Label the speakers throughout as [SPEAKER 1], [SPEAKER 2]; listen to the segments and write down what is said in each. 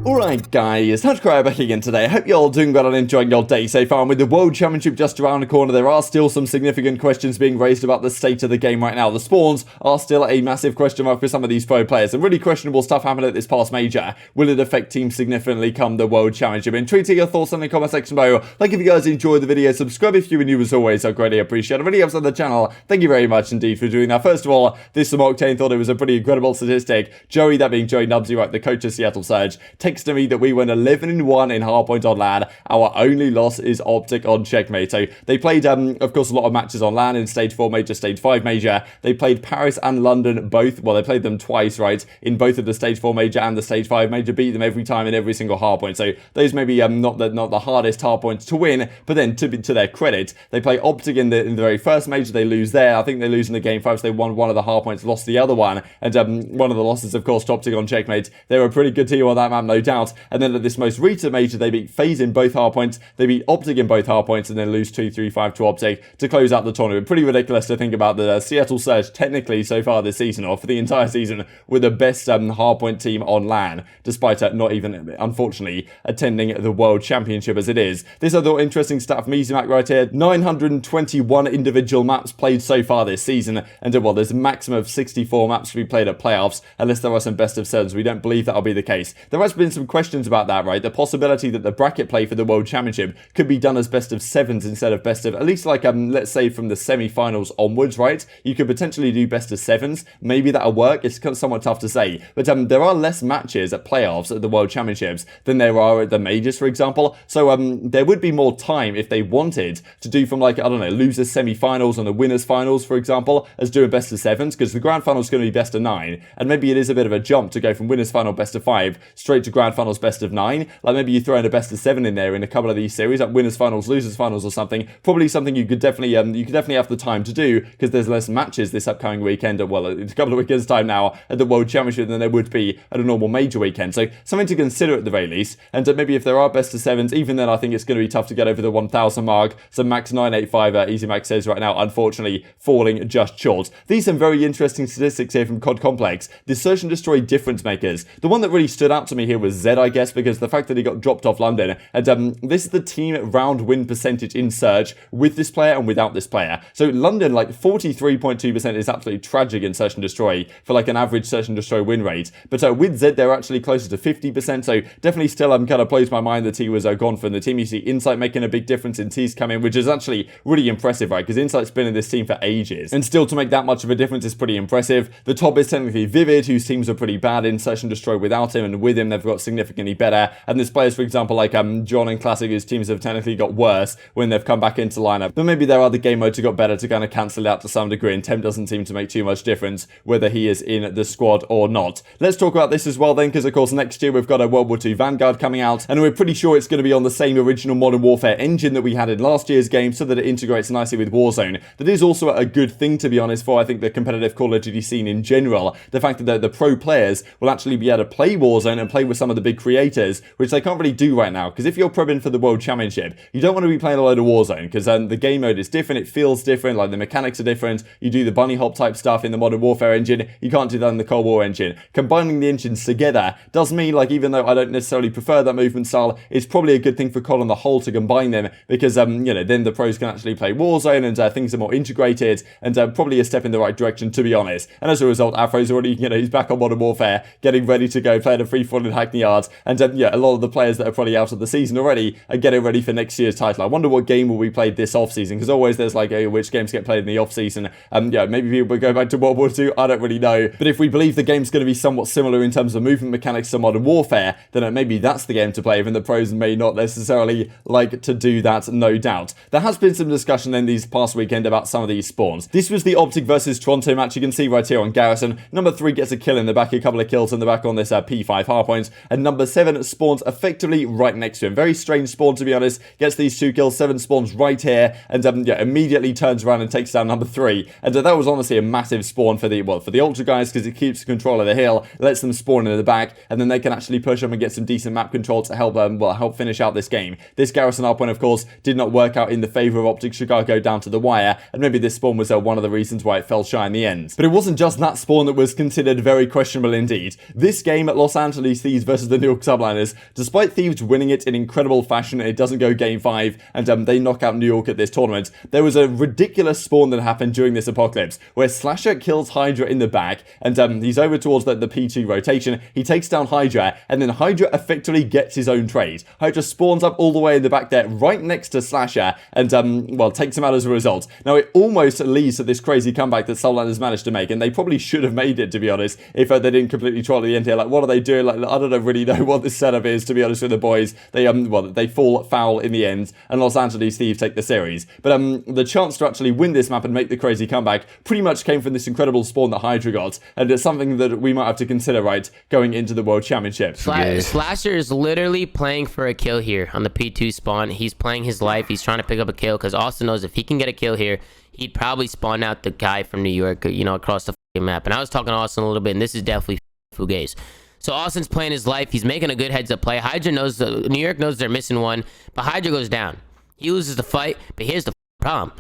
[SPEAKER 1] Alright guys, TacticalRab back again today. I hope you're all doing well and enjoying your day so far. And with the World Championship just around the corner, there are still some significant questions being raised about the state of the game right now. The spawns are still a massive question mark for some of these pro players. And really questionable stuff happened at this past major. Will it affect teams significantly come the World Championship? Intrigued to hear your thoughts in the comment section below. Like if you guys enjoyed the video, subscribe if you were new as always. I greatly appreciate it. If you're new on the channel, thank you very much indeed for doing that. First of all, this from Octane thought it was a pretty incredible statistic. Joey, that being Joey Nubsy, right, the coach of Seattle Surge, texted me that we went 11-1 in hardpoint on LAN. Our only loss is OpTic on Checkmate. So they played, of course, a lot of matches on LAN in Stage 4 Major, Stage 5 Major. They played Paris and London both. Well, they played them twice, right, in both of the Stage 4 Major and the Stage 5 Major. Beat them every time in every single hardpoint. So those may be not the hardest hardpoints to win, but then to their credit, they play OpTic in the very first Major. They lose there. I think they lose in the Game 5, so they won one of the hardpoints, lost the other one. And one of the losses, of course, to OpTic on Checkmate. They were a pretty good team on that map, no doubt. And then at this most recent Major, they beat FaZe in both hardpoints, they beat OpTic in both hardpoints, and then lose 2-3-5 to OpTic to close out the tournament. Pretty ridiculous to think about the Seattle Surge, technically so far this season, or for the entire season, with the best hardpoint team on LAN, despite not even, unfortunately, attending the World Championship as it is. This other interesting stat from aBeZy right here, 921 individual maps played so far this season, and well, there's a maximum of 64 maps to be played at playoffs, unless there are some best of sevens. We don't believe that'll be the case. There has been some questions about that, right? The possibility that the bracket play for the World Championship could be done as best of sevens instead of best of, at least like, let's say from the semi-finals onwards, right? You could potentially do best of sevens. Maybe that'll work. It's somewhat tough to say. But there are less matches at playoffs at the World Championships than there are at the majors, for example. So there would be more time if they wanted to do from, like, I don't know, losers semi-finals and the winners finals, for example, as doing best of sevens, because the grand final is going to be best of 9. And maybe it is a bit of a jump to go from winners final best of 5 straight to grand finals best of 9. Like maybe you throw in a best of 7 in there in a couple of these series, like winners finals, losers finals or something. Probably something you could definitely have the time to do, because there's less matches this upcoming weekend, well, it's a couple of weekends time now at the World Championship than there would be at a normal major weekend. So something to consider at the very least. And maybe if there are best of 7s, even then I think it's going to be tough to get over the 1,000 mark. So max 985, easymax says right now, unfortunately falling just short. These are some very interesting statistics here from COD Complex. The Search and Destroy difference makers. The one that really stood out to me here was Zed, I guess, because the fact that he got dropped off London, and this is the team round win percentage in Surge with this player and without this player. So London, like 43.2% is absolutely tragic in Search and Destroy for like an average Search and Destroy win rate. But with Zed, they're actually closer to 50%. So definitely still kind of blows my mind that he was gone from the team. You see Insight making a big difference in T's coming, which is actually really impressive, right? Because Insight's been in this team for ages, and still to make that much of a difference is pretty impressive. The top is technically Vivid, whose teams are pretty bad in Search and Destroy without him, and with him they've got significantly better. And there's players, for example, like John and Classic, whose teams have technically got worse when they've come back into lineup. But maybe there are other game modes that got better to kind of cancel it out to some degree, and Temp doesn't seem to make too much difference whether he is in the squad or not. Let's talk about this as well then, because of course next year we've got a World War II Vanguard coming out, and we're pretty sure it's going to be on the same original Modern Warfare engine that we had in last year's game, so that it integrates nicely with Warzone. That is also a good thing, to be honest, for I think the competitive Call of Duty scene in general. The fact that the pro players will actually be able to play Warzone and play with some of the big creators, which they can't really do right now, because if you're prepping for the World Championship, you don't want to be playing a load of Warzone, because the game mode is different, it feels different, like the mechanics are different. You do the bunny hop type stuff in the Modern Warfare engine, you can't do that in the Cold War engine. Combining the engines together does mean, like, even though I don't necessarily prefer that movement style, it's probably a good thing for COD on the whole to combine them, because you know, then the pros can actually play Warzone, and things are more integrated, and probably a step in the right direction, to be honest. And as a result, Afro's already, you know, he's back on Modern Warfare, getting ready to go play the free fall in Hackney Yards, and yeah, a lot of the players that are probably out of the season already are getting ready for next year's title. I wonder what game will be played this off-season, because always there's like, which games get played in the off-season. Yeah, maybe people will go back to World War II, I don't really know. But if we believe the game's going to be somewhat similar in terms of movement mechanics to Modern Warfare, then maybe that's the game to play, even the pros may not necessarily like to do that, no doubt. There has been some discussion in these past weekend about some of these spawns. This was the OpTic versus Toronto match. You can see right here on Garrison. Number 3 gets a kill in the back, a couple of kills in the back on this P5 hardpoint, and number 7 spawns effectively right next to him. Very strange spawn, to be honest. Gets these 2 kills, 7 spawns right here, and yeah, immediately turns around and takes down number 3. And that was honestly a massive spawn for the Ultra guys, because it keeps control of the hill, lets them spawn in the back, and then they can actually push them and get some decent map control to help help finish out this game. This Garrison hardpoint, of course, did not work out in the favor of OpTic Chicago down to the wire, and maybe this spawn was one of the reasons why it fell shy in the end. But it wasn't just that spawn that was considered very questionable indeed. This game at Los Angeles Thieves versus versus the New York Subliners. Despite Thieves winning it in incredible fashion, it doesn't go game 5, and they knock out New York at this tournament. There was a ridiculous spawn that happened during this apocalypse, where Slasher kills Hydra in the back, and he's over towards the P2 rotation. He takes down Hydra, and then Hydra effectively gets his own trade. Hydra spawns up all the way in the back there, right next to Slasher, and, well, takes him out as a result. Now, it almost leads to this crazy comeback that Subliners managed to make, and they probably should have made it, to be honest, if they didn't completely troll at the end here. Like, what are they doing? Like, I don't really know what this setup is, to be honest with the boys. They, well, they fall foul in the end, and Los Angeles Thieves take the series. But, the chance to actually win this map and make the crazy comeback pretty much came from this incredible spawn that Hydra got, and it's something that we might have to consider, right, going into the World Championship.
[SPEAKER 2] Slasher is literally playing for a kill here on the P2 spawn. He's playing his life. He's trying to pick up a kill, because Austin knows if he can get a kill here, he'd probably spawn out the guy from New York, you know, across the map. And I was talking to Austin a little bit, and this is definitely Fugaze. So Austin's playing his life. He's making a good heads-up play. Hydra knows, New York knows they're missing one, but Hydra goes down. He loses the fight, but here's the problem.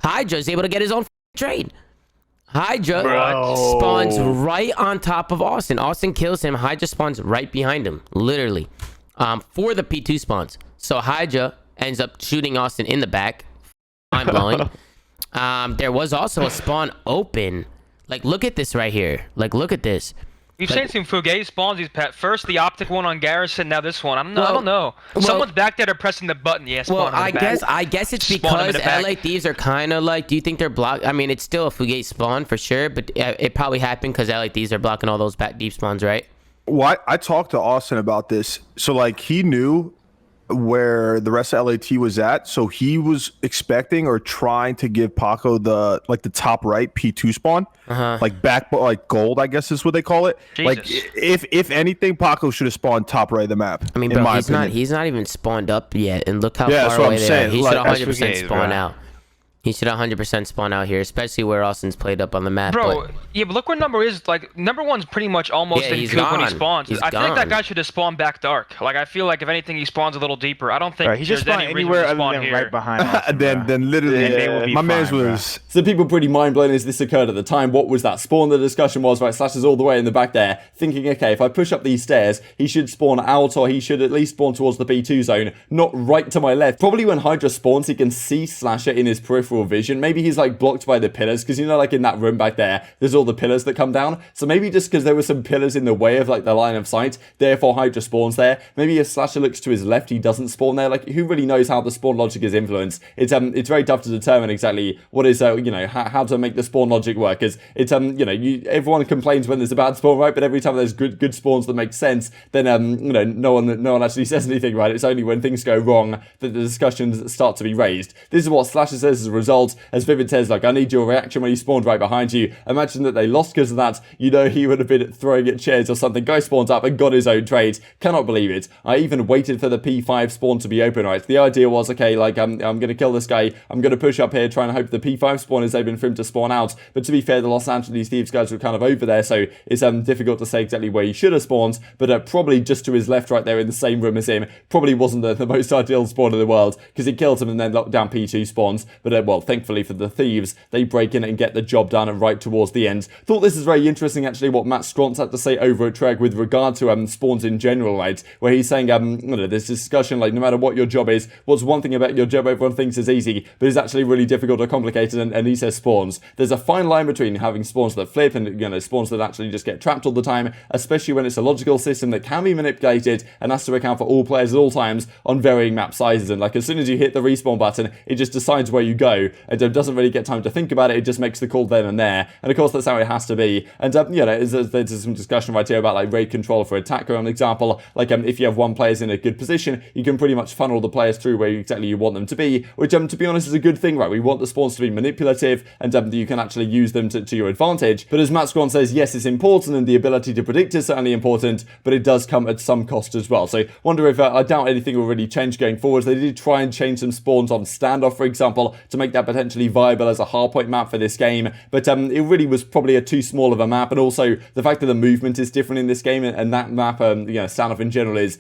[SPEAKER 2] Hydra is able to get his own trade. Hydra spawns right on top of Austin. Austin kills him. Hydra spawns right behind him, literally, for the P2 spawns. So Hydra ends up shooting Austin in the back. Mind-blowing. There was also a spawn open. Like, look at this right here. Like, look at this.
[SPEAKER 3] We've seen some Fugaze spawns. He's first the OpTic one on Garrison, now this one. I don't know. Someone's back there pressing the button. Yeah,
[SPEAKER 2] well, I guess it's because LA Thieves are kind of like. Do you think they're blocked? I mean, it's still a Fugaze spawn for sure, but it probably happened because LA Thieves are blocking all those back deep spawns, right?
[SPEAKER 4] Well, I talked to Austin about this. So, like, he knew where the rest of LAT was at, so he was expecting or trying to give Paco the top right P2 spawn, like back, like gold, I guess is what they call it.
[SPEAKER 3] Jesus.
[SPEAKER 4] Like if anything, Paco should have spawned top right of the map.
[SPEAKER 2] I mean, bro, he's not even spawned up yet, and look how far away they are. He should 100% spawn out. He should 100% spawn out here, especially where Austin's played up on the map.
[SPEAKER 3] Bro, yeah, but look where number is. Like, number one's pretty much almost in Coop when he spawns. I feel like that guy should have spawned back dark. Like, I feel like if anything, he spawns a little deeper. I don't think
[SPEAKER 5] he just spawned anywhere other than right behind Austin,
[SPEAKER 4] then literally, my man's was...
[SPEAKER 1] So people pretty mind-blown as this occurred at the time. What was that spawn? The discussion was, right, Slasher's all the way in the back there, thinking, okay, if I push up these stairs, he should spawn out, or he should at least spawn towards the P2 zone, not right to my left. Probably when Hydra spawns, he can see Slasher in his peripheral vision. Maybe he's like blocked by the pillars, because you know, like in that room back there, there's all the pillars that come down. So maybe just because there were some pillars in the way of like the line of sight, therefore Hydra spawns there. Maybe if Slasher looks to his left, he doesn't spawn there. Like, who really knows how the spawn logic is influenced? It's very tough to determine exactly what is you know, how to make the spawn logic work. Because it's you know, everyone complains when there's a bad spawn, right? But every time there's good spawns that make sense, then you know, no one actually says anything, right? It's only when things go wrong that the discussions start to be raised. This is what Slasher says as a result, as Vivid says, like, I need your reaction when he spawned right behind you. Imagine that they lost because of that. You know, he would have been throwing at chairs or something. Guy spawns up and got his own trade. Cannot believe it. I even waited for the P5 spawn to be open, right? The idea was, okay, like, I'm going to kill this guy. I'm going to push up here, trying to hope the P5 spawn is open for him to spawn out. But to be fair, the Los Angeles Thieves guys were kind of over there, so it's difficult to say exactly where he should have spawned, but probably just to his left right there in the same room as him. Probably wasn't the most ideal spawn in the world, because he killed him and then locked down P2 spawns. But, well, thankfully for the Thieves, they break in and get the job done and right towards the end. Thought this is very interesting, actually, what Matt Scrontz had to say over at Trek with regard to spawns in general, right? Where he's saying, you know, this discussion, like, no matter what your job is, what's one thing about your job everyone thinks is easy, but is actually really difficult or complicated, and he says spawns. There's a fine line between having spawns that flip and, you know, spawns that actually just get trapped all the time, especially when it's a logical system that can be manipulated and has to account for all players at all times on varying map sizes. And, like, as soon as you hit the respawn button, it just decides where you go, and doesn't really get time to think about it. It just makes the call then and there. And of course, that's how it has to be. And, you know, there's some discussion right here about, like, raid control for attacker. An example, like, if you have one player's in a good position, you can pretty much funnel the players through where exactly you want them to be, which, to be honest, is a good thing, right? We want the spawns to be manipulative, and you can actually use them to your advantage. But as Matt Scron says, yes, it's important, and the ability to predict is certainly important, but it does come at some cost as well. So, wonder if, I doubt anything will really change going forward. They did try and change some spawns on standoff, for example, to make that potentially viable as a hardpoint map for this game, but it really was probably a too small of a map, and also the fact that the movement is different in this game, and that map, you know, Standoff in general is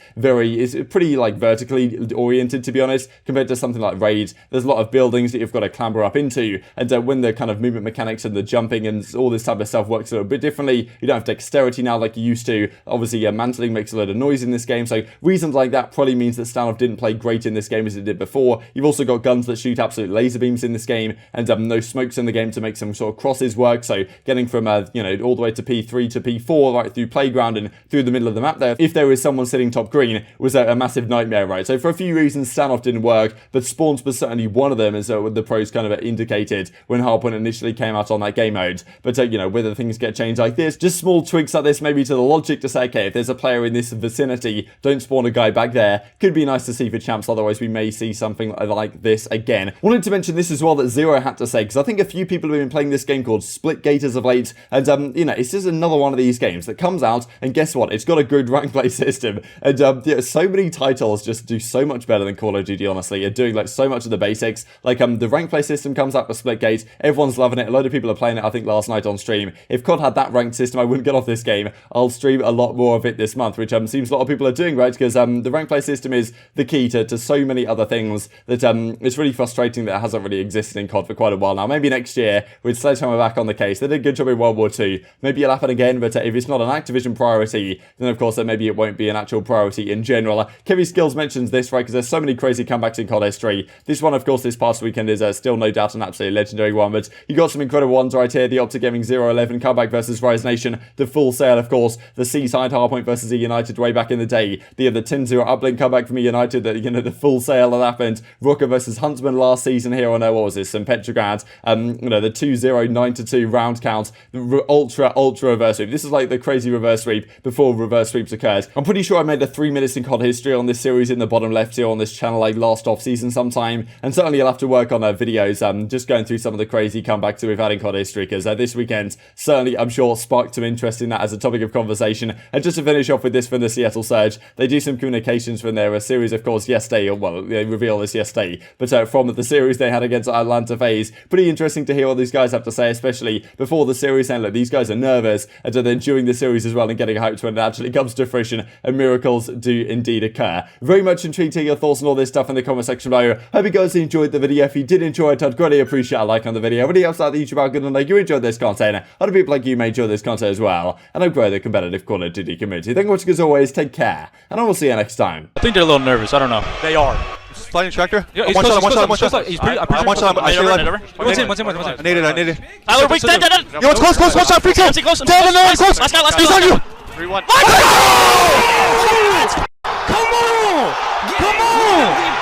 [SPEAKER 1] pretty like vertically oriented, to be honest, compared to something like Raid. There's a lot of buildings that you've got to clamber up into, and when the kind of movement mechanics and the jumping and all this type of stuff works a little bit differently, you don't have dexterity now like you used to. Obviously, mantling makes a lot of noise in this game, so reasons like that probably means that Standoff didn't play great in this game as it did before. You've also got guns that shoot absolute laser beams in this game, and no smokes in the game to make some sort of crosses work, so getting from, you know, all the way to P3 to P4, right through playground and through the middle of the map there, if there was someone sitting top green, was a massive nightmare, right? So for a few reasons, Standoff didn't work, but Spawns was certainly one of them, as the pros kind of indicated when Hardpoint initially came out on that game mode. But, you know, whether things get changed like this, just small tweaks like this maybe to the logic to say, okay, if there's a player in this vicinity, don't spawn a guy back there. Could be nice to see for champs, otherwise we may see something like this again. Wanted to mention this as well that Zero had to say, because I think a few people have been playing this game called Splitgate as of late, and, you know, it's just another one of these games that comes out, and guess what? It's got a good rank play system, and, yeah, so many titles just do so much better than Call of Duty, honestly, are doing, like, so much of the basics. Like, the rank play system comes out with Splitgate, everyone's loving it, a load of people are playing it, I think, last night on stream. If COD had that ranked system, I wouldn't get off this game. I'll stream a lot more of it this month, which seems a lot of people are doing, right? Because the rank play system is the key to so many other things that it's really frustrating that it hasn't really existed in COD for quite a while now. Maybe next year, with Sledgehammer back on the case, they did a good job in World War II. Maybe it'll happen again, but if it's not an Activision priority, then of course maybe it won't be an actual priority in general. Kevy Skills mentions this, right, because there's so many crazy comebacks in COD history. This one, of course, this past weekend is still no doubt an absolutely legendary one, but you got some incredible ones right here. The OpTic Gaming 011 comeback versus Rise Nation, the Full Sail, of course, the Seaside Hardpoint versus E United way back in the day, the 10-0 uplink comeback from E United, that, you know, the Full Sail that happened, Rokkr versus Huntsman last season here on, what was this, St. Petrograd, you know, the 2-0 9-2 round count, the ultra reverse sweep. This is like the crazy reverse sweep before reverse sweeps occurred. I'm pretty sure I made a 3 minutes in COD history on this series in the bottom left here on this channel, like last off season sometime, and certainly you'll have to work on videos just going through some of the crazy comebacks that we've had in COD history, because this weekend certainly, I'm sure, sparked some interest in that as a topic of conversation. And just to finish off with this from the Seattle Surge, they do some communications from their series, of course, yesterday, or well, they revealed this yesterday, but from the series they had against Atlanta FaZe. Pretty interesting to hear what these guys have to say, especially before the series, and look, these guys are nervous, and then during the series as well, and getting hyped when it actually comes to fruition, and miracles do indeed occur. Very much intrigued to hear your thoughts on all this stuff in the comment section below. Hope you guys enjoyed the video. If you did enjoy it, I'd greatly appreciate a like on the video. Really helps out the YouTube algorithm, like you enjoyed this content. Other people like you may enjoy this content as well, and I grow the competitive Call of Duty community. Thank you for watching as always, take care, and I will see you next time.
[SPEAKER 6] I think they're a little nervous, I don't know.
[SPEAKER 7] They are. Flying tractor?
[SPEAKER 6] Yeah,
[SPEAKER 7] one shot.
[SPEAKER 6] He's pretty,
[SPEAKER 7] One shot. I
[SPEAKER 6] see What's in?
[SPEAKER 7] I need it.
[SPEAKER 6] Tyler, weak, dead.
[SPEAKER 7] Yo, it's close, one shot, free kill.
[SPEAKER 6] Close.
[SPEAKER 7] Close.
[SPEAKER 6] Last guy.
[SPEAKER 7] He's on you.
[SPEAKER 6] 3-1.
[SPEAKER 7] Come on!